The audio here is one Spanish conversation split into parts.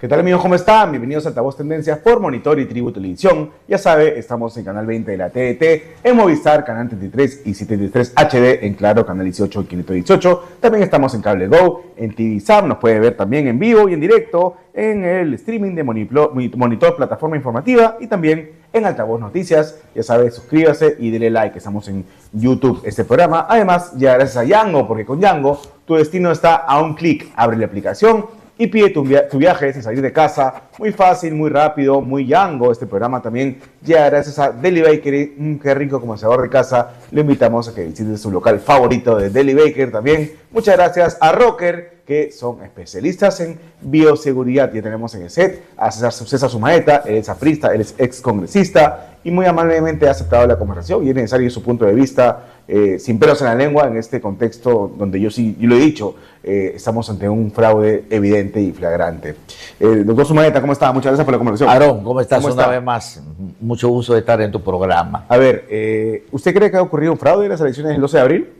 ¿Qué tal amigos? ¿Cómo están? Bienvenidos a Altavoz Tendencias por Monitor y Tribu Televisión. Ya sabe, estamos en Canal 20 de la TDT, en Movistar, Canal 33 y 73 HD, en Claro, Canal 18 y 518. También estamos en Cable Go, en TV Sam, nos puede ver también en vivo y en directo, en el streaming de Monitor, plataforma informativa, y también en Altavoz Noticias. Ya sabe, suscríbase y dele like, estamos en YouTube este programa. Además, ya gracias a Yango, porque con Yango tu destino está a un clic. Abre la aplicación y pide tu viaje sin salir de casa. Muy fácil, muy rápido, muy Yango. Este programa también llega gracias a Deli Bakery. Qué rico como sabor de casa. Le invitamos a que visite su local favorito de Deli Baker también. Muchas gracias a Rocker, que son especialistas en bioseguridad. Ya tenemos en el set a César Sumaeta, él es aprista, él es ex congresista y muy amablemente ha aceptado la conversación y es necesario su punto de vista sin pelos en la lengua en este contexto donde yo lo he dicho, estamos ante un fraude evidente y flagrante. Doctor Sumaeta, ¿cómo está? Muchas gracias por la conversación. Aarón, ¿cómo estás? Una vez más, mucho gusto de estar en tu programa. A ver, ¿usted cree que ha ocurrido un fraude en las elecciones del 12 de abril?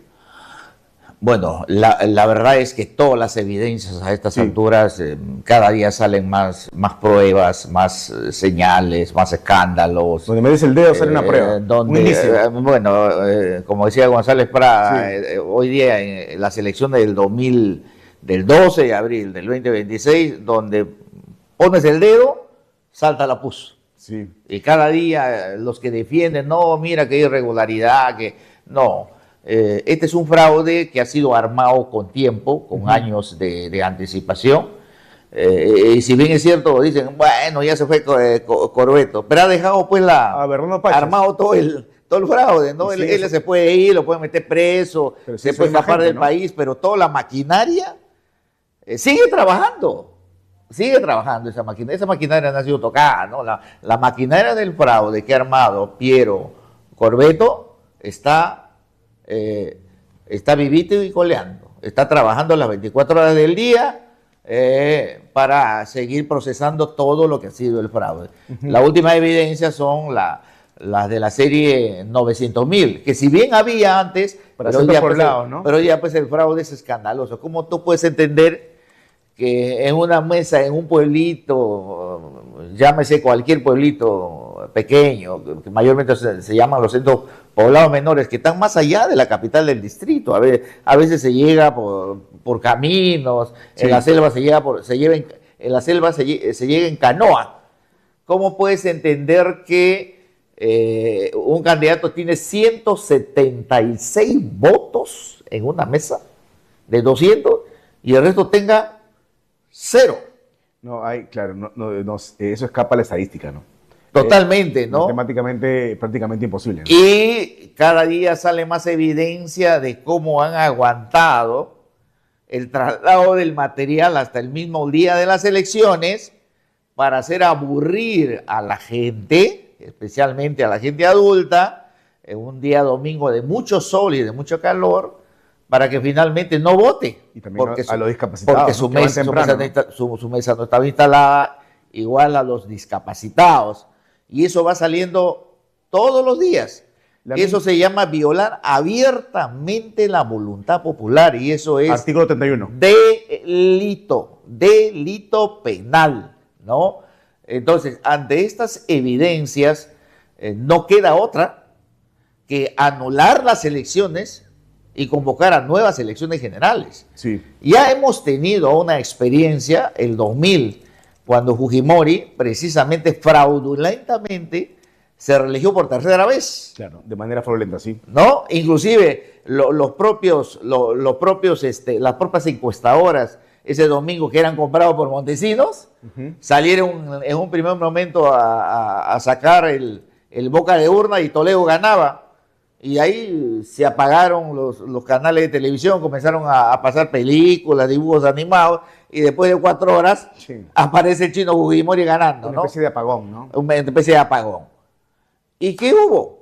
Bueno, la verdad es que todas las evidencias a estas alturas, cada día salen más pruebas, más señales, más escándalos. Donde metes el dedo sale una prueba. Como decía González Prada, hoy día en las elecciones del 12 de abril del 2026, donde pones el dedo, salta la pus. Sí. Y cada día los que defienden, no, mira que hay irregularidad, que no. Este es un fraude que ha sido armado con tiempo, con años de anticipación. Y si bien es cierto, dicen, bueno, ya se fue Corbeto, pero ha dejado pues armado todo el fraude, ¿no? Sí, él se puede ir, lo puede meter preso, se puede escapar del país, pero toda la maquinaria sigue trabajando esa maquinaria. Esa maquinaria no ha sido tocada, ¿no? La maquinaria del fraude que ha armado Piero Corbeto está vivito y coleando, está trabajando las 24 horas del día para seguir procesando todo lo que ha sido el fraude. La última evidencia son las de la serie 900.000, que si bien había antes, pero ya pues el fraude es escandaloso. ¿Cómo tú puedes entender que en una mesa, en un pueblito, llámese cualquier pueblito pequeño, que mayormente se llaman los centros poblados menores, que están más allá de la capital del distrito? A veces se llega por caminos, sí. En la selva se llega en canoa. ¿Cómo puedes entender que un candidato tiene 176 votos en una mesa de 200 y el resto tenga 0? No, claro, eso escapa a la estadística, ¿no? Totalmente, ¿no? Matemáticamente prácticamente imposible, ¿no? Y cada día sale más evidencia de cómo han aguantado el traslado del material hasta el mismo día de las elecciones para hacer aburrir a la gente, especialmente a la gente adulta, en un día domingo de mucho sol y de mucho calor, para que finalmente no vote. Y también a los discapacitados. Porque su mesa no estaba instalada, igual a los discapacitados. Y eso va saliendo todos los días. Eso se llama violar abiertamente la voluntad popular, y eso es artículo 31. Delito penal, ¿no? Entonces, ante estas evidencias, no queda otra que anular las elecciones y convocar a nuevas elecciones generales. Sí. Ya hemos tenido una experiencia, el 2000, cuando Fujimori, precisamente fraudulentamente, se reeligió por tercera vez. Claro, de manera fraudulenta, sí. ¿No? Inclusive las propias encuestadoras ese domingo, que eran comprados por Montesinos, salieron en un primer momento a sacar el boca de urna y Toledo ganaba. Y ahí se apagaron los canales de televisión, comenzaron a pasar películas, dibujos animados, y después de 4 horas aparece el chino Fujimori ganando, ¿no? Una especie de apagón, ¿no? Una especie de apagón. ¿Y qué hubo?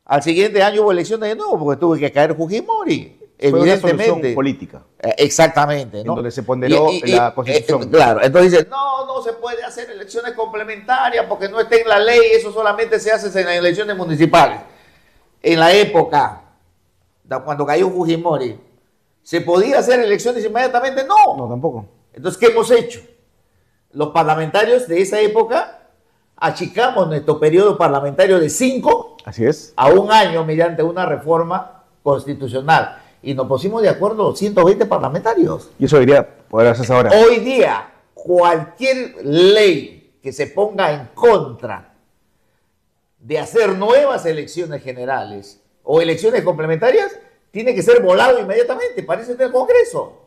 Al siguiente año hubo elecciones de nuevo, porque tuvo que caer Fujimori, evidentemente. Fue una solución política. Exactamente, ¿no? En donde se ponderó la Constitución. Claro, entonces dicen, no se puede hacer elecciones complementarias porque no está en la ley, eso solamente se hace en las elecciones municipales. En la época, cuando cayó ¿Se podía hacer elecciones inmediatamente? No. No, tampoco. Entonces, ¿qué hemos hecho? Los parlamentarios de esa época achicamos nuestro periodo parlamentario de 5 Así es. a 1 año mediante una reforma constitucional. Y nos pusimos de acuerdo 120 parlamentarios. Y eso debería poder hacerse ahora. Hoy día, cualquier ley que se ponga en contra de hacer nuevas elecciones generales o elecciones complementarias, tiene que ser volado inmediatamente. Para eso está el Congreso.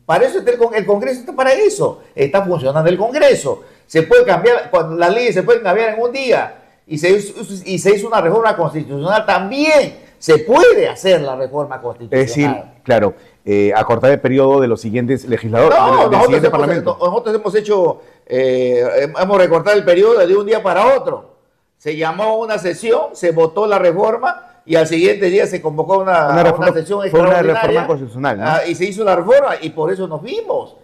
Para eso está el Congreso, está para eso. Está funcionando el Congreso. Se puede cambiar, cuando las leyes se pueden cambiar en un día y se hizo una reforma constitucional, también se puede hacer la reforma constitucional. Es decir, claro, acortar el periodo de los siguientes legisladores, del siguiente parlamento. Nosotros hemos recortado el periodo de un día para otro. Se llamó una sesión, se votó la reforma y al siguiente día se convocó una sesión extraordinaria. Una reforma constitucional, ¿no? Y se hizo la reforma y por eso nos vimos.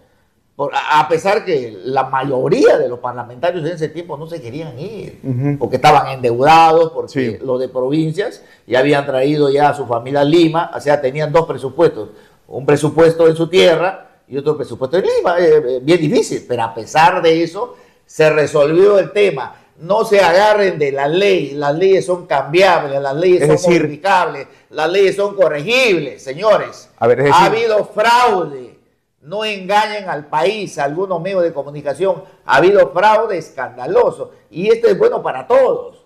A pesar que la mayoría de los parlamentarios en ese tiempo no se querían ir, porque estaban endeudados, porque los de provincias ya habían traído ya a su familia a Lima, o sea, tenían 2 presupuestos, un presupuesto en su tierra y otro presupuesto en Lima, bien difícil, pero a pesar de eso se resolvió el tema. No se agarren de la ley, las leyes son cambiables, las leyes son modificables, las leyes son corregibles, señores. Ha habido fraude. No engañen al país, a algunos medios de comunicación. Ha habido fraude escandaloso. Y esto es bueno para todos.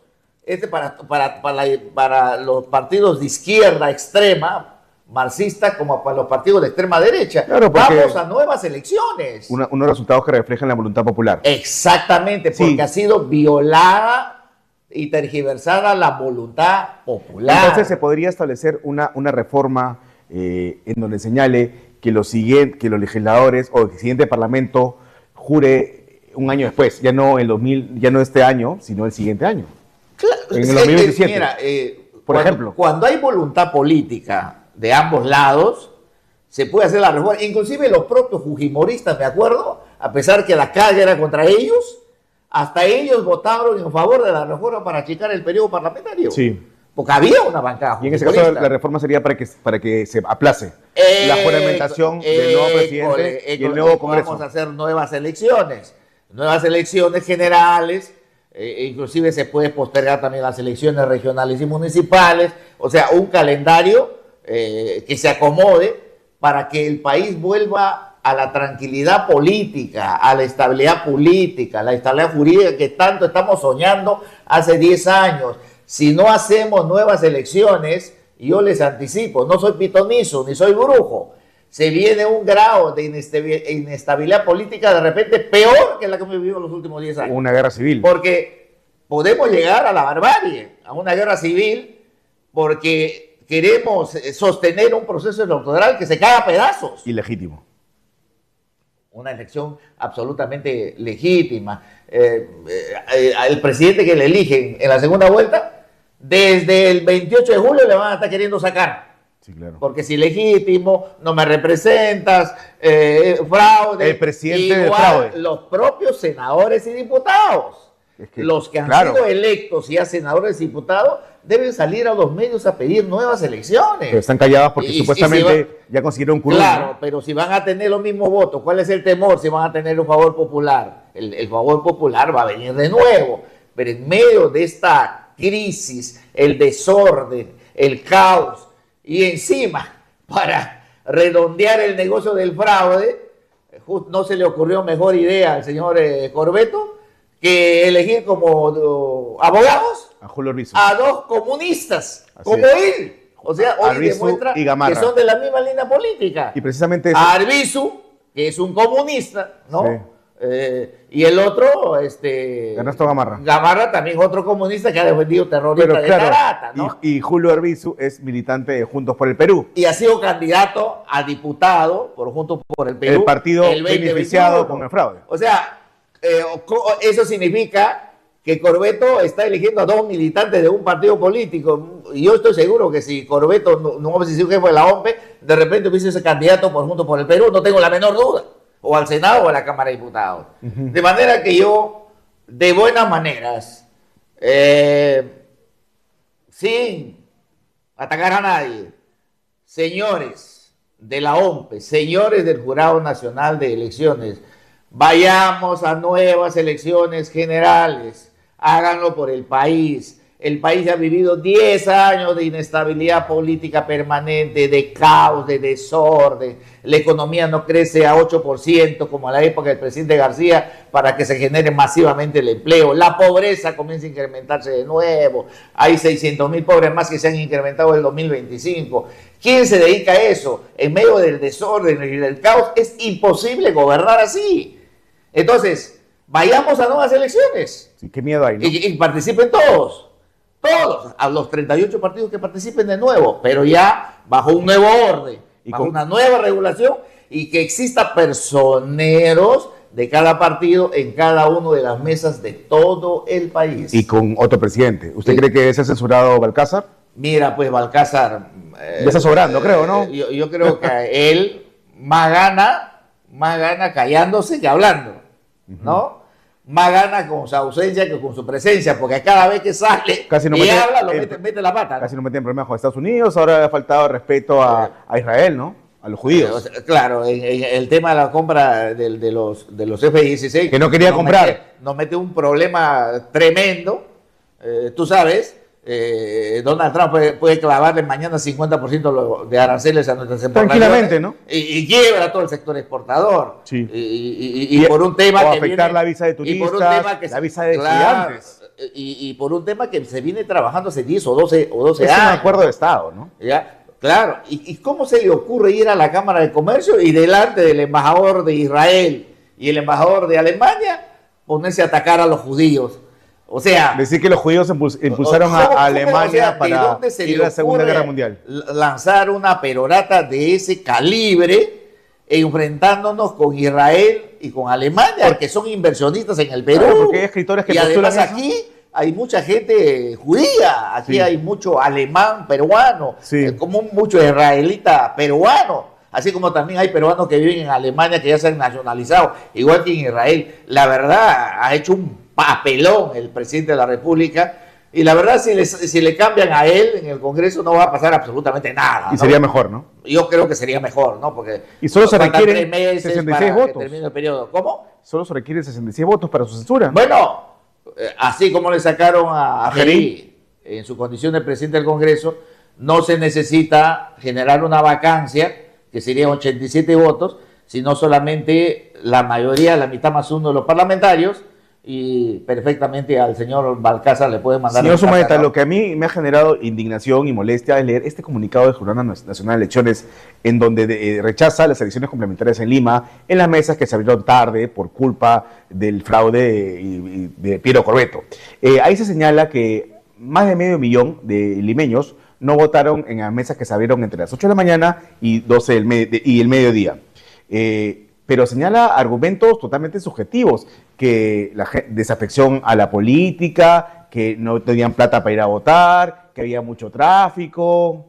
Para los partidos de izquierda extrema, marxista, como para los partidos de extrema derecha. Claro, vamos a nuevas elecciones. Unos resultados que reflejan la voluntad popular. Exactamente, porque ha sido violada y tergiversada la voluntad popular. Entonces se podría establecer una reforma en donde señale que los legisladores o el siguiente parlamento jure un año después, ya no este año, sino el siguiente año. Claro, en el 2027. Mira, por ejemplo. Cuando hay voluntad política de ambos lados, se puede hacer la reforma. Inclusive los propios fujimoristas, me acuerdo, a pesar que la calle era contra ellos, hasta ellos votaron en favor de la reforma para achicar el periodo parlamentario. Sí. Porque había una bancada. Y en ese caso la reforma sería para que se aplace la juramentación del nuevo presidente y el nuevo Congreso. Vamos a hacer nuevas elecciones generales, inclusive se puede postergar también las elecciones regionales y municipales, o sea, un calendario que se acomode para que el país vuelva a la tranquilidad política, a la estabilidad política, a la estabilidad jurídica que tanto estamos soñando hace 10 años. Si no hacemos nuevas elecciones, yo les anticipo, no soy pitonizo ni soy brujo, se viene un grado de inestabilidad política de repente peor que la que hemos vivido en los últimos 10 años. Una guerra civil. Porque podemos llegar a la barbarie, a una guerra civil, porque queremos sostener un proceso electoral que se cae a pedazos. Ilegítimo. Una elección absolutamente legítima. El presidente que le eligen en la segunda vuelta, desde el 28 de julio le van a estar queriendo sacar. Sí, claro. Porque es ilegítimo, no me representas, fraude. El presidente del fraude. Los propios senadores y diputados, los que han sido electos y a senadores y diputados, deben salir a los medios a pedir nuevas elecciones. Pero están callados porque supuestamente ya consiguieron un curul. Claro, pero si van a tener los mismos votos, ¿cuál es el temor? Si van a tener un favor popular. El favor popular va a venir de nuevo. Pero en medio de esta crisis, el desorden, el caos, y encima, para redondear el negocio del fraude, no se le ocurrió mejor idea al señor Corbeto que elegir como abogados a Julio Arbizu, a 2 comunistas, como él. O sea, hoy demuestra que son de la misma línea política. Y precisamente eso. A Arbizu, que es un comunista, ¿no? Sí. Y el otro, Ernesto Gamarra. Gamarra, también otro comunista que ha defendido terrorista de Tarata, ¿no? Y Julio Arbizu es militante de Juntos por el Perú. Y ha sido candidato a diputado por Juntos por el Perú. El partido beneficiado con el fraude. O sea, eso significa que Corbeto está eligiendo a 2 militantes de un partido político. Y yo estoy seguro que si Corbeto no hubiese sido jefe de la OMP, de repente hubiese sido candidato por Juntos por el Perú, no tengo la menor duda. O al Senado o a la Cámara de Diputados. De manera que yo, de buenas maneras, sin atacar a nadie, señores de la OMPE, señores del Jurado Nacional de Elecciones, Vayamos a nuevas elecciones generales, háganlo por el país. El país ha vivido 10 años de inestabilidad política permanente, de caos, de desorden. La economía no crece a 8% como en la época del presidente García para que se genere masivamente el empleo. La pobreza comienza a incrementarse de nuevo. Hay 600.000 pobres más que se han incrementado en el 2025. ¿Quién se dedica a eso? En medio del desorden y del caos es imposible gobernar así. Entonces, vayamos a nuevas elecciones. Sí, qué miedo hay, ¿no? Y participen todos. Todos, a los 38 partidos que participen de nuevo, pero ya bajo un nuevo orden, bajo una nueva regulación y que exista personeros de cada partido en cada una de las mesas de todo el país. Y con otro presidente. ¿Usted cree que ese censurado Balcázar? Mira, pues Balcázar... ya está sobrando, creo, ¿no? Yo creo que él más gana callándose que hablando, ¿no? Más gana con su ausencia que con su presencia, porque cada vez que sale y habla, mete la pata, ¿no? Casi no mete en problemas con Estados Unidos, ahora le ha faltado respeto a Israel, ¿no? A los judíos. Claro, en el tema de la compra de los F-16. Que no quería comprar. Nos mete un problema tremendo, tú sabes. Donald Trump puede clavarle mañana 50% de aranceles a nuestras exportaciones. Tranquilamente, ¿no? Y quiebra todo el sector exportador. Sí. Y por un tema o que afectar viene, la visa de turistas, la visa de estudiantes. Y por un tema que se viene trabajando hace 10 o 12 años. Es un acuerdo de Estado, ¿no? ¿Ya? Claro. ¿Y cómo se le ocurre ir a la Cámara de Comercio y delante del embajador de Israel y el embajador de Alemania ponerse a atacar a los judíos? O sea, decir que los judíos impulsaron a Alemania para ir a la Segunda Guerra Mundial. Lanzar una perorata de ese calibre enfrentándonos con Israel y con Alemania, que son inversionistas en el Perú. Claro, porque hay escritores que y además eso. Aquí hay mucha gente judía, aquí hay mucho alemán peruano, como mucho israelita peruano. Así como también hay peruanos que viven en Alemania que ya se han nacionalizado, igual que en Israel. La verdad, ha hecho un papelón el presidente de la República, y la verdad si le cambian a él en el Congreso no va a pasar absolutamente nada, ¿no? Y sería mejor, ¿no? Yo creo que sería mejor, ¿no? Porque y solo se requieren 66 votos. Que termine el periodo. ¿Cómo? Solo se requieren 66 votos para su censura. Bueno, así como le sacaron a Gerí en su condición de presidente del Congreso, no se necesita generar una vacancia, que serían 87 votos, sino solamente la mayoría, la mitad más uno de los parlamentarios, y perfectamente al señor Balcázar le puede mandar... Señor Sumaeta, ¿no? Lo que a mí me ha generado indignación y molestia es leer este comunicado de Jornada Nacional de Elecciones, en donde rechaza las elecciones complementarias en Lima, en las mesas que se abrieron tarde por culpa del fraude de Piero Corbeto. Ahí se señala que más de 500.000 de limeños no votaron en las mesas que se abrieron entre las 8 de la mañana y el mediodía. Pero señala argumentos totalmente subjetivos, que la desafección a la política, que no tenían plata para ir a votar, que había mucho tráfico.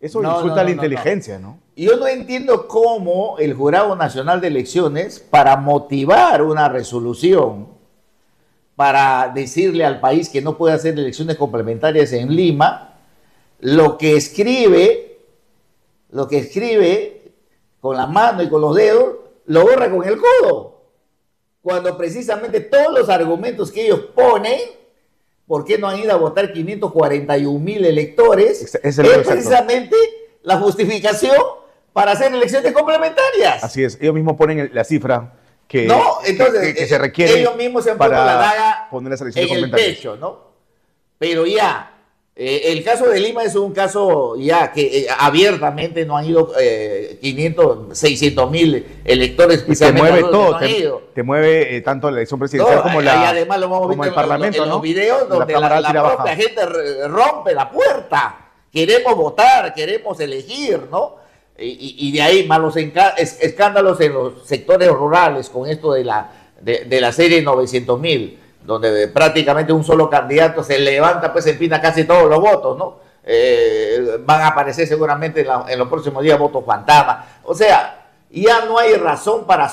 Eso insulta la inteligencia, ¿no? Yo no entiendo cómo el Jurado Nacional de Elecciones, para motivar una resolución, para decirle al país que no puede hacer elecciones complementarias en Lima, lo que escribe con la mano y con los dedos, lo borra con el codo, cuando precisamente todos los argumentos que ellos ponen, ¿por qué no han ido a votar 541.000 electores? Es precisamente la justificación para hacer elecciones complementarias. Así es, ellos mismos ponen la cifra que se requiere. Ellos mismos se han puesto la daga en el pecho, ¿no? Pero ya, el caso de Lima es un caso ya que abiertamente no han ido 600.000 electores. Te mueve todo, te mueve tanto la elección presidencial como y además lo hemos visto el Parlamento, en los videos donde la propia gente rompe la puerta. Queremos votar, queremos elegir, ¿no? Y de ahí malos escándalos en los sectores rurales con esto de la serie 900.000. Donde prácticamente un solo candidato se levanta, pues empina casi todos los votos, ¿no? Van a aparecer seguramente en los próximos días votos fantasma. O sea, ya no hay razón para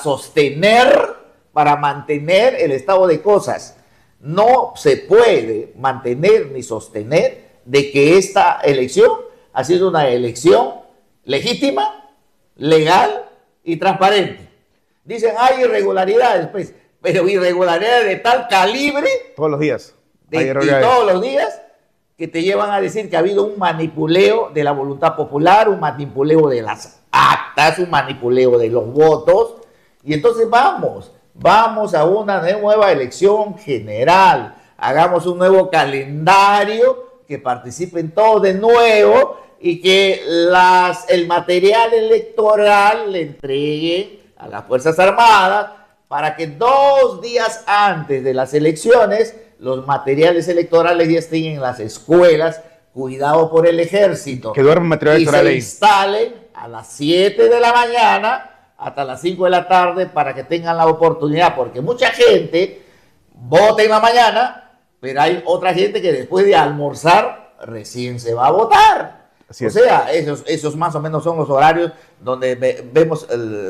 mantener el estado de cosas. No se puede mantener ni sostener de que esta elección ha sido una elección legítima, legal y transparente. Dicen, hay irregularidades, pues, pero irregularidades de tal calibre, Todos los días. Hay y irregularidades. todos los días, que te llevan a decir que ha habido un manipuleo de la voluntad popular, un manipuleo de las actas, un manipuleo de los votos, y entonces vamos a una nueva elección general, hagamos un nuevo calendario, que participen todos de nuevo y que el material electoral le entreguen a las Fuerzas Armadas para que 2 días antes de las elecciones los materiales electorales ya estén en las escuelas, cuidado por el ejército. Que duerme material y electoral se ahí. instalen a las 7 de la mañana hasta las 5 de la tarde para que tengan la oportunidad, porque mucha gente vota en la mañana, pero hay otra gente que después de almorzar recién se va a votar. Así o es. sea, esos más o menos son los horarios donde vemos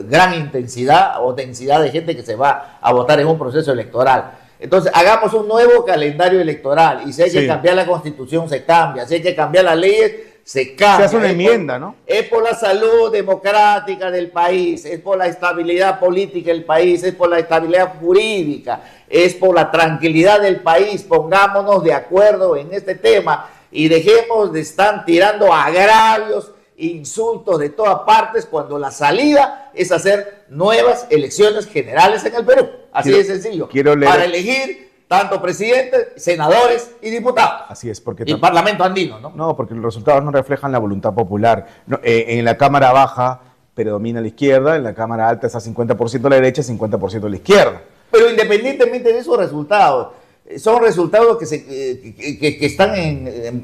gran intensidad o densidad de gente que se va a votar en un proceso electoral. Entonces, hagamos un nuevo calendario electoral y si hay que Sí. cambiar la Constitución, se cambia. Si hay que cambiar las leyes, se cambia. Se hace una Es enmienda, ¿no? Es por la salud democrática del país, es por la estabilidad política del país, es por la estabilidad jurídica, es por la tranquilidad del país. Pongámonos de acuerdo en este tema y dejemos de estar tirando agravios, insultos de todas partes cuando la salida es hacer nuevas elecciones generales en el Perú. Así de sencillo. quiero leer- Para elegir tanto presidentes, senadores y diputados. Así es, porque Y el Parlamento andino, ¿no? no, porque los resultados no reflejan la voluntad popular. No, en la Cámara Baja predomina la izquierda, en la Cámara Alta está 50% la derecha, 50% la izquierda. Pero independientemente de esos resultados, son resultados que están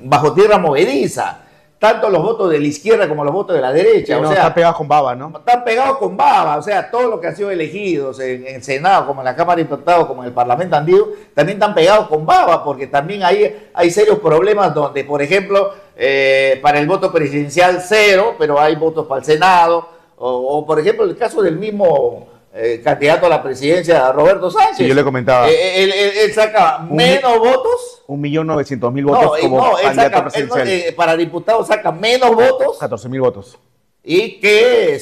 bajo tierra movediza. Tanto los votos de la izquierda como los votos de la derecha. Sí, o no, sea, está pegado con baba, ¿no? están pegados con baba. O sea, todos los que han sido elegidos en el Senado, como en la Cámara de Diputados, como en el Parlamento andino, también están pegados con baba, porque también hay serios problemas donde, por ejemplo, para el voto presidencial 0, pero hay votos para el Senado. O por ejemplo, el caso del mismo candidato a la presidencia, Roberto Sánchez. Sí, yo le comentaba. Él saca menos votos. 1.900.000 votos No, como él candidato saca, presidencial. para diputado saca menos votos 14.000 votos. y que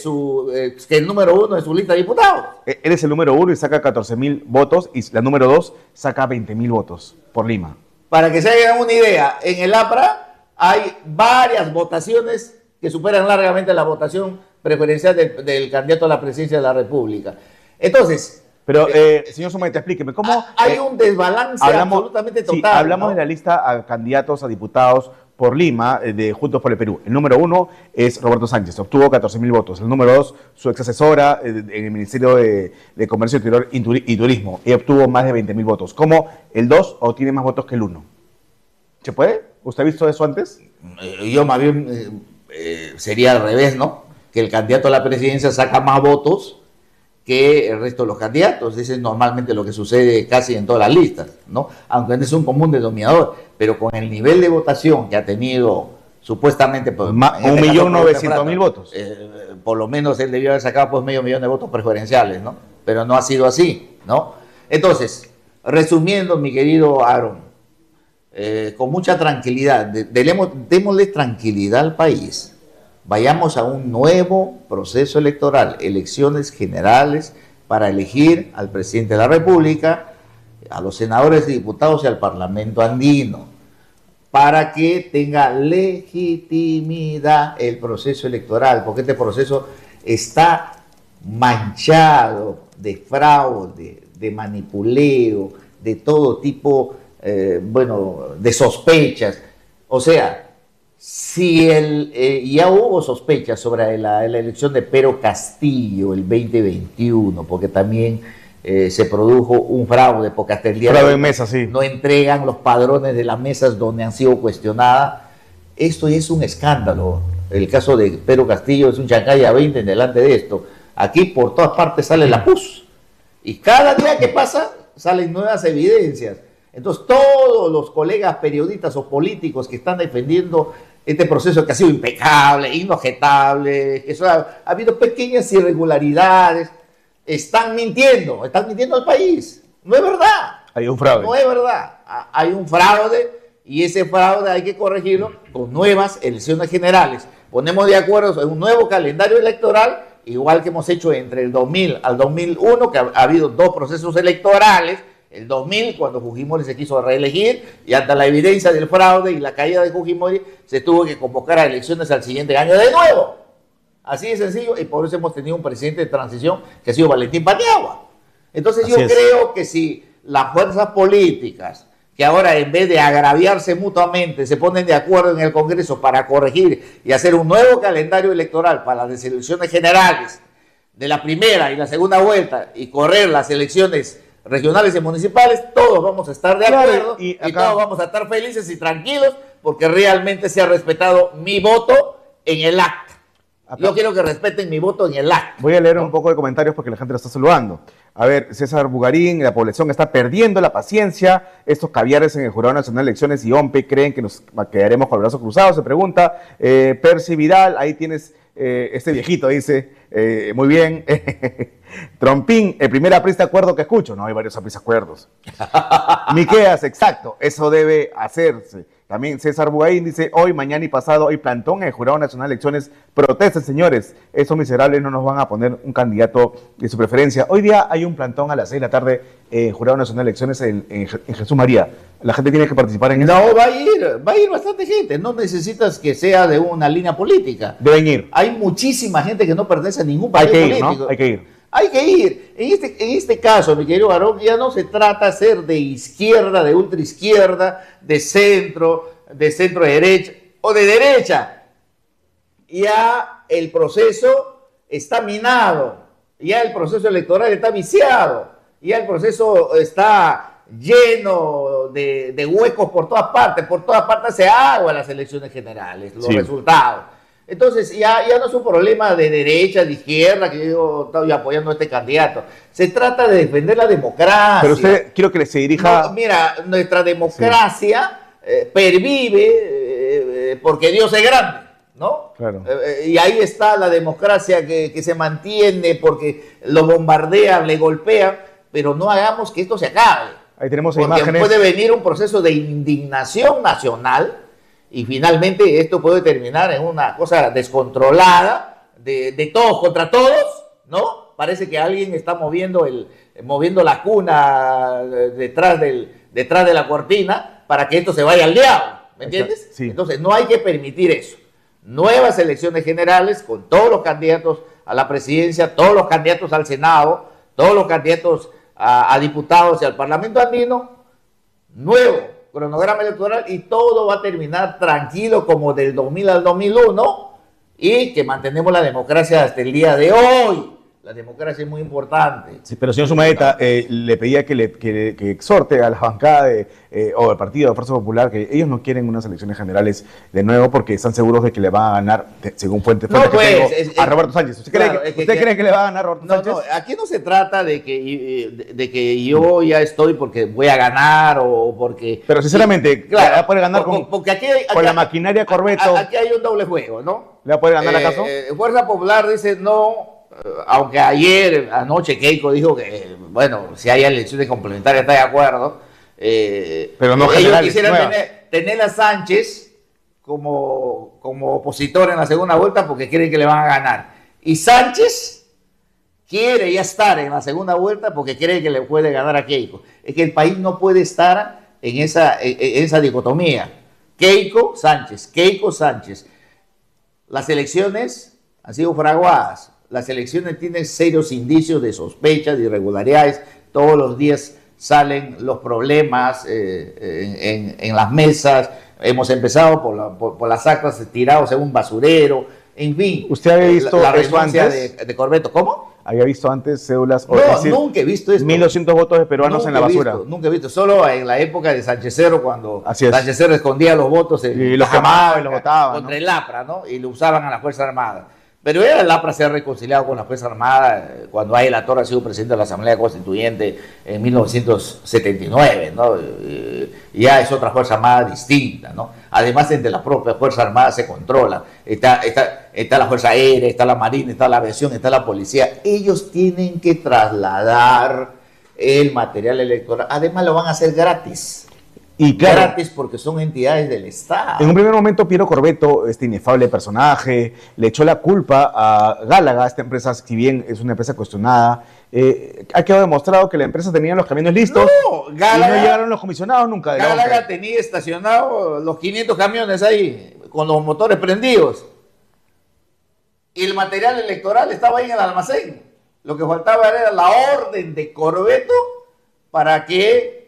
el número 1 de su lista de diputados. Él es el número 1 y saca 14.000 votos y la número 2 saca 20.000 votos por Lima. Para que se hagan una idea, en el APRA hay varias votaciones que superan largamente la votación preferencial del candidato a la presidencia de la República. Entonces, Pero, señor Sumete, explíqueme, ¿cómo? hay un desbalance absolutamente sí, total. hablamos ¿no? de la lista a candidatos a diputados por Lima de Juntos por el Perú. El número 1 es Roberto Sánchez, obtuvo 14.000 votos. El número 2, su ex asesora en el Ministerio de Comercio Exterior y Turismo, y obtuvo más de 20.000 votos. ¿Cómo el 2 obtiene más votos que el 1? ¿Se puede? ¿Usted ha visto eso antes? Yo más bien sería al revés, ¿no? Que el candidato a la presidencia saca más votos que el resto de los candidatos. Ese es normalmente lo que sucede casi en todas las listas, ¿no? Aunque no es un común denominador, pero con el nivel de votación que ha tenido supuestamente... Pues, 1.900.000 votos. Por lo menos él debió haber sacado pues 500.000 de votos preferenciales, ¿no? Pero no ha sido así, ¿no? Entonces, resumiendo, mi querido Aaron, con mucha tranquilidad, démosle tranquilidad al país. Vayamos a un nuevo proceso electoral, elecciones generales para elegir al presidente de la República, a los senadores y diputados y al Parlamento andino, para que tenga legitimidad el proceso electoral, porque este proceso está manchado de fraude, de manipuleo, de todo tipo, de sospechas. O sea, si ya hubo sospechas sobre la elección de Pedro Castillo el 2021, porque también se produjo un fraude, porque hasta el día de Fraude hoy en mesa, sí. no entregan los padrones de las mesas donde han sido cuestionadas. Esto es un escándalo. El caso de Pedro Castillo es un chancaya 20 en delante de esto. Aquí por todas partes sale la pus. Y cada día que pasa salen nuevas evidencias. Entonces todos los colegas periodistas o políticos que están defendiendo este proceso que ha sido impecable, inobjetable, que ha habido pequeñas irregularidades, están mintiendo al país. No es verdad. Hay un fraude. No es verdad. Hay un fraude y ese fraude hay que corregirlo con nuevas elecciones generales. Ponemos de acuerdo en un nuevo calendario electoral igual que hemos hecho entre el 2000 al 2001, que ha habido 2 procesos electorales. El 2000, cuando Fujimori se quiso reelegir, y ante la evidencia del fraude y la caída de Fujimori, se tuvo que convocar a elecciones al siguiente año de nuevo. Así de sencillo, y por eso hemos tenido un presidente de transición que ha sido Valentín Paniagua. Entonces yo creo que si las fuerzas políticas, que ahora en vez de agraviarse mutuamente, se ponen de acuerdo en el Congreso para corregir y hacer un nuevo calendario electoral para las elecciones generales de la primera y la segunda vuelta, y correr las elecciones regionales y municipales, todos vamos a estar de acuerdo, y todos vamos a estar felices y tranquilos porque realmente se ha respetado mi voto en el acta. Yo quiero que respeten mi voto en el acta. Voy a leer un poco de comentarios porque la gente lo está saludando. A ver, César Bugarín, la población está perdiendo la paciencia. Estos caviares en el Jurado Nacional de Elecciones y OMPE creen que nos quedaremos con los brazos cruzados, se pregunta. Percy Vidal, ahí tienes este viejito, dice, muy bien. Trompín, el primer aprista acuerdo que escucho. No, hay varios aprista acuerdos. Miqueas, exacto, eso debe hacerse. También César Bugaín dice, hoy, mañana y pasado hay plantón en el Jurado Nacional de Elecciones. Protesten, señores, esos miserables no nos van a poner un candidato de su preferencia. Hoy día hay un plantón a las 6 de la tarde en el Jurado Nacional de Elecciones en Jesús María. La gente tiene que participar en eso. No, va a ir bastante gente. No necesitas que sea de una línea política. Deben ir. Hay muchísima gente que no pertenece a ningún partido político. ¿No? Hay que ir. Hay que ir. En este caso, mi querido Aarón, ya no se trata de ser de izquierda, de ultraizquierda, de centro derecha o de derecha. Ya el proceso está minado, ya el proceso electoral está viciado, ya el proceso está lleno de huecos por todas partes se agua las elecciones generales, los resultados. Entonces ya no es un problema de derecha, de izquierda, que yo estoy apoyando a este candidato. Se trata de defender la democracia. Pero usted, quiero que se dirija... No, mira, nuestra democracia pervive porque Dios es grande, ¿no? Claro. Y ahí está la democracia que se mantiene porque lo bombardean, le golpean, pero no hagamos que esto se acabe. Ahí tenemos porque imágenes. Puede venir un proceso de indignación nacional y finalmente esto puede terminar en una cosa descontrolada de todos contra todos, ¿no? Parece que alguien está moviendo la cuna detrás de la cortina para que esto se vaya al diablo, ¿me entiendes? Sí. Entonces no hay que permitir eso. Nuevas elecciones generales con todos los candidatos a la presidencia, todos los candidatos al Senado, todos los candidatos a diputados y al Parlamento andino, nuevo cronograma electoral y todo va a terminar tranquilo como del 2000 al 2001 y que mantenemos la democracia hasta el día de hoy. La democracia es muy importante. Sí, pero señor Sumaeta, le pedía que exhorte a la bancada o al partido de Fuerza Popular que ellos no quieren unas elecciones generales de nuevo porque están seguros de que le van a ganar, según fuentes no, pues, que tengo, a Roberto Sánchez. ¿Usted cree que le va a ganar a Roberto Sánchez? No, aquí no se trata de que yo ya estoy porque voy a ganar o porque... Pero sinceramente, claro, ¿le va a poder ganar con la maquinaria Corbeto? Aquí hay un doble juego, ¿no? ¿Le va a poder ganar acaso? Fuerza Popular dice no... Aunque anoche Keiko dijo que, bueno, si hay elecciones complementarias está de acuerdo. Pero no ellos quisieran tener a Sánchez como opositor en la segunda vuelta porque creen que le van a ganar. Y Sánchez quiere ya estar en la segunda vuelta porque cree que le puede ganar a Keiko. Es que el país no puede estar en esa dicotomía. Keiko Sánchez. Las elecciones han sido fraguadas. Las elecciones tienen serios indicios de sospechas, de irregularidades. Todos los días salen los problemas en las mesas. Hemos empezado por las actas tirados en un basurero. En fin. ¿Usted había visto la eso antes? de Corbeto? ¿Cómo? ¿Había visto antes cédulas? No, nunca he visto esto. 1.200 votos de peruanos en la basura. Nunca he visto. Solo en la época de Sánchez Cerro, cuando Sánchez Cerro escondía los votos y los quemaba y los botaba contra el APRA, ¿no? Y lo usaban a la Fuerza Armada. Pero el APRA se ha reconciliado con la Fuerza Armada cuando Águila Torre ha sido presidente de la Asamblea Constituyente en 1979, ¿no? Ya es otra Fuerza Armada distinta, ¿no? Además, entre la propia Fuerza Armada se controla. Está la Fuerza Aérea, está la Marina, está la Aviación, está la Policía. Ellos tienen que trasladar el material electoral. Además, lo van a hacer gratis. Y claro, gratis porque son entidades del Estado. en un primer momento Piero Corvetto, este inefable personaje, le echó la culpa a Gálaga, esta empresa, si bien es una empresa cuestionada, ha quedado demostrado que la empresa tenía los camiones listos y no llegaron los comisionados nunca. Gálaga tenía estacionados los 500 camiones ahí, con los motores prendidos. Y el material electoral estaba ahí en el almacén. Lo que faltaba era la orden de Corvetto para que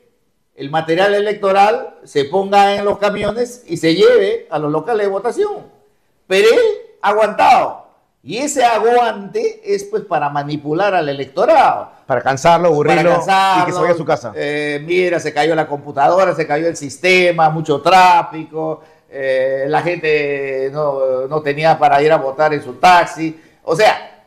el material electoral se ponga en los camiones y se lleve a los locales de votación. Pero él ha aguantado. Y ese aguante es pues para manipular al electorado. Para cansarlo, aburrirlo y que se vaya a su casa. Mira, se cayó la computadora, se cayó el sistema, mucho tráfico, la gente no tenía para ir a votar en su taxi. O sea,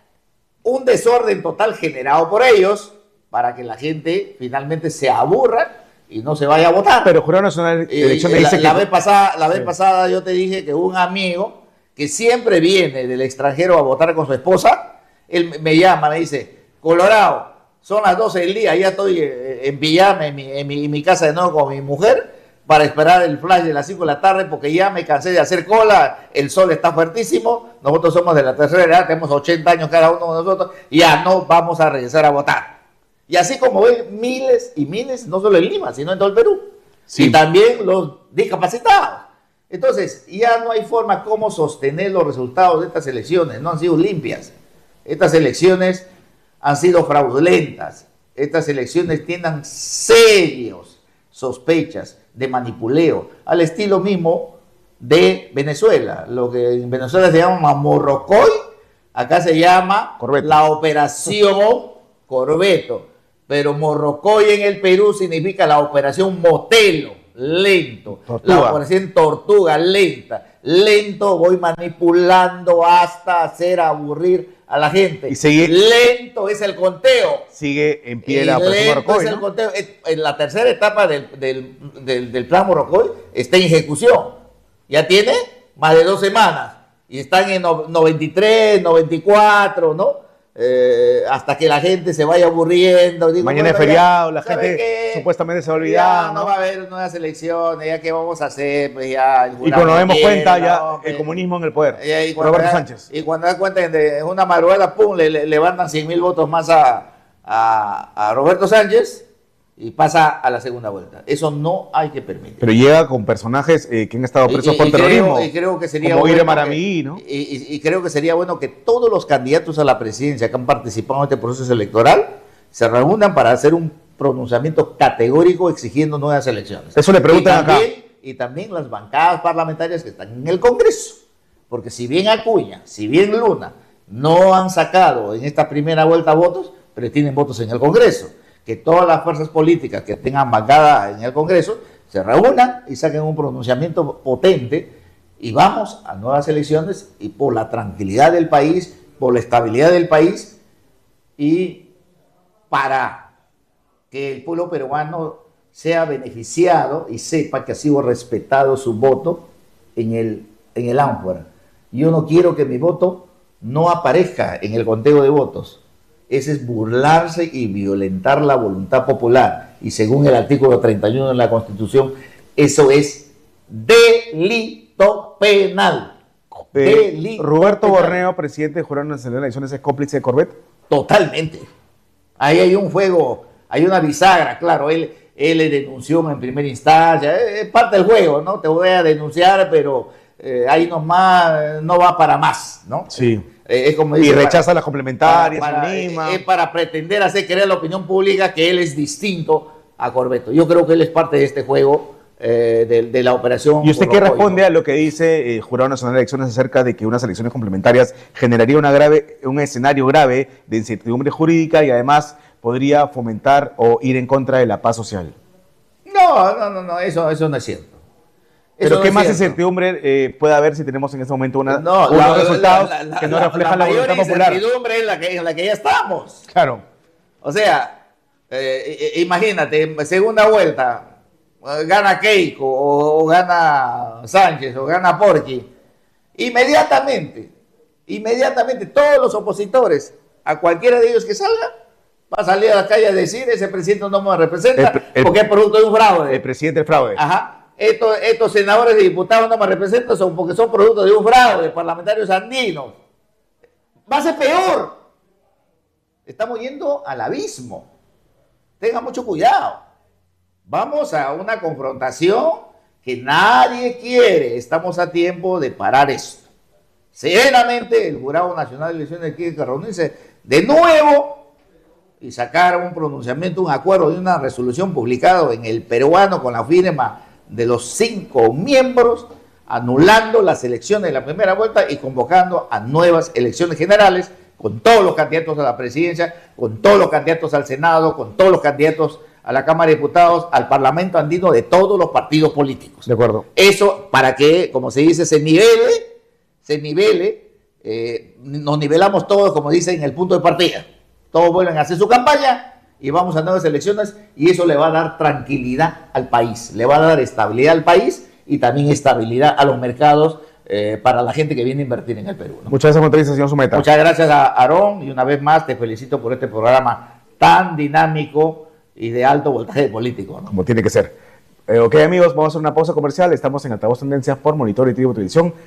un desorden total generado por ellos para que la gente finalmente se aburra y no se vaya a votar. Pero Jurado Nacional de Elecciones dice que... La vez pasada yo te dije que un amigo que siempre viene del extranjero a votar con su esposa, él me llama, me dice, Colorado, son las 12 del día, ya estoy en pijama en mi casa de nuevo con mi mujer para esperar el flash de las 5 de la tarde porque ya me cansé de hacer cola, el sol está fuertísimo, nosotros somos de la tercera edad, tenemos 80 años cada uno de nosotros, y ya no vamos a regresar a votar. Y así como ven, miles y miles, no solo en Lima, sino en todo el Perú. Sí. Y también los discapacitados. Entonces, ya no hay forma como sostener los resultados de estas elecciones. No han sido limpias. Estas elecciones han sido fraudulentas. Estas elecciones tienen serios sospechas de manipuleo, al estilo mismo de Venezuela. Lo que en Venezuela se llama Morrocoy, acá se llama Corvetto. La operación Corvetto. Pero Morrocoy en el Perú significa la operación Motelo, lento. Tortuga. La operación Tortuga, lenta. Lento, voy manipulando hasta hacer aburrir a la gente. Y sigue, lento es el conteo. Sigue en pie la operación Morrocoy, es el conteo. En la tercera etapa del plan Morrocoy está en ejecución. Ya tiene más de 2 semanas. Y están en 93, 94, ¿no? Hasta que la gente se vaya aburriendo. Digo, mañana es feriado, la gente supuestamente se va a olvidar. Ya no va a haber nuevas elecciones, ya qué vamos a hacer, pues ya. Y cuando nos demos cuenta, ya el comunismo en el poder. Roberto Sánchez. Y cuando da cuenta de una madrugada, pum, le levantan 100.000 votos más a Roberto Sánchez y pasa a la segunda vuelta. Eso no hay que permitir. Pero llega con personajes que han estado presos por terrorismo. Y creo que sería como bueno Maramí, ¿no? Y creo que sería bueno que todos los candidatos a la presidencia que han participado en este proceso electoral se reúnan para hacer un pronunciamiento categórico exigiendo nuevas elecciones. Eso le preguntan acá. Y también las bancadas parlamentarias que están en el Congreso. Porque si bien Acuña, si bien Luna no han sacado en esta primera vuelta votos, pero tienen votos en el Congreso. Que todas las fuerzas políticas que tengan bancada en el Congreso se reúnan y saquen un pronunciamiento potente y vamos a nuevas elecciones y por la tranquilidad del país, por la estabilidad del país y para que el pueblo peruano sea beneficiado y sepa que ha sido respetado su voto en el ánfora. Yo no quiero que mi voto no aparezca en el conteo de votos. Ese es burlarse y violentar la voluntad popular. Y según el artículo 31 de la Constitución, eso es delito penal. Roberto Borneo, presidente de Jurado Nacional de Elecciones, ¿es cómplice de Corvetto? Totalmente. Ahí hay un juego, hay una bisagra, claro. Él le denunció en primera instancia. Es parte del juego, ¿no? Te voy a denunciar, pero ahí nomás no va para más, ¿no? Sí. Es como dice, y rechaza las complementarias, es para pretender hacer creer a la opinión pública que él es distinto a Corvetto. Yo creo que él es parte de este juego de la operación. ¿Y usted qué responde a lo que dice el Jurado Nacional de Elecciones acerca de que unas elecciones complementarias generaría un escenario grave de incertidumbre jurídica y además podría fomentar o ir en contra de la paz social? No, eso no es cierto. Pero ¿qué más incertidumbre puede haber si tenemos en este momento unos resultados que no reflejan la voluntad popular? La incertidumbre en la que ya estamos. Claro. O sea, imagínate, en segunda vuelta, gana Keiko, o gana Sánchez, o gana Porqui. Inmediatamente, todos los opositores, a cualquiera de ellos que salga, Va a salir a la calle a decir, ese presidente no me representa porque es producto de un fraude. El presidente del fraude. Ajá. Estos senadores y diputados no me representan porque son producto de un fraude, parlamentarios andinos. Va a ser peor. Estamos yendo al abismo. Tenga mucho cuidado. Vamos a una confrontación que nadie quiere. Estamos a tiempo de parar esto. Serenamente, el Jurado Nacional de Elecciones tiene que reunirse de nuevo y sacar un pronunciamiento, un acuerdo y una resolución publicado en El Peruano con la firma de los 5 miembros, anulando las elecciones de la primera vuelta y convocando a nuevas elecciones generales con todos los candidatos a la presidencia, con todos los candidatos al Senado, con todos los candidatos a la Cámara de Diputados, al Parlamento andino de todos los partidos políticos. De acuerdo. Eso para que, como se dice, se nivele, nos nivelamos todos, como dicen, en el punto de partida. Todos vuelven a hacer su campaña y vamos a nuevas elecciones y eso le va a dar tranquilidad al país, le va a dar estabilidad al país y también estabilidad a los mercados para la gente que viene a invertir en el Perú, ¿no? Muchas gracias, Monterrey, señor Zumeta. Muchas gracias a Aarón y una vez más te felicito por este programa tan dinámico y de alto voltaje político, ¿no? Como tiene que ser. Ok, amigos, vamos a hacer una pausa comercial. Estamos en Altavoz Tendencias por Monitor y Tribu Televisión.